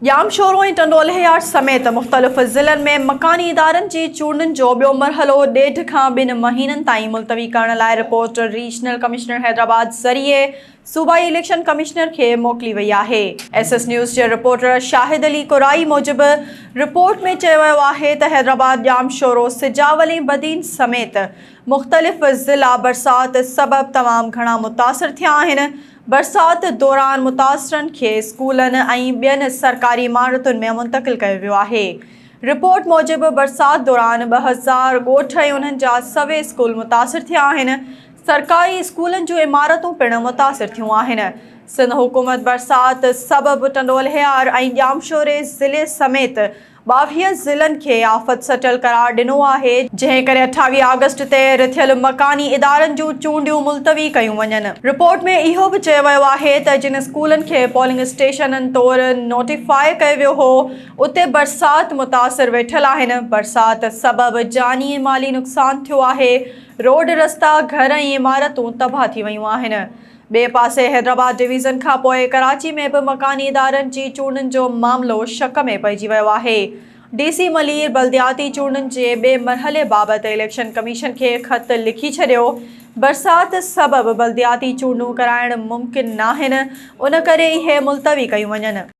यामशोरो ऐं टंडोलहियार समेत मुख़्तलिफ़ ज़िलनि में मकानी इदारनि जी चूंडुनि जो ॿियो मरहलो 1.5 खां 2 महीननि ताईं मुलतवी करण लाइ रिपोर्ट रीजनल कमिश्नर हैदराबाद ज़रिए सूबाई इलेक्शन कमिश्नर खे मोकिली वई आहे। SS न्यूज़ जे रिपोर्टर शाहिद अली कुराई मूजिबि रिपोर्ट में चयो वियो आहे त हैदराबाद यामशोरो सिजावल ऐं बदीन समेत मुख़्तलिफ़ ज़िला बरसात सबबि तमामु घणा मुतासिर थिया आहिनि। बरसात दौरान मुतासिरनि खे स्कूलनि ऐं ॿियनि सरकारी इमारतुनि में मुंतक़िल कयो वियो आहे। रिपोर्ट मूजिबि बरसात दौरान 2000 ॻोठ ऐं उन्हनि जा सवे स्कूल मुतासिर थिया आहिनि। सरकारी स्कूलनि जूं इमारतूं पिणु मुतासिर थियूं आहिनि। सिंध हुकूमत बरसात सबबि टंडोलहियार ऐं यामशोरे ज़िले समेत 22 ज़िलनि खे आफ़त सटल करार ॾिनो आहे, जंहिं करे 28 अगस्त ते रिथियल मकानी इदारनि जूं चूंडियूं मुलतवी कयूं वञनि। रिपोर्ट में इहो बि चयो वियो आहे त जिन स्कूलनि खे पोलिंग स्टेशननि तौरु नोटिफाई कयो वियो हो, उते बरसात मुतासिर वेठल आहिनि। बरसात सबबि जानी ऐं माली नुक़सान थियो आहे। रोड रस्ता घर ऐं इमारतूं तबाह थी वयूं आहिनि। ॿिए पासे हैदराबाद डिवीज़न खां पोइ कराची में बि मकानी इदारनि जी चूंडुनि जो मामिलो शक में पइजी वियो आहे। DC मलीर बल्दियाती चूंडुनि जे ॿिए मरहले बाबति इलेक्शन कमीशन खे ख़त लिखी छॾियो। बरसात सबबि बल्दियाती चूंडूं कराइण मुमकिन नाहिनि, उन करे इहे मुलतवी कयूं वञनि।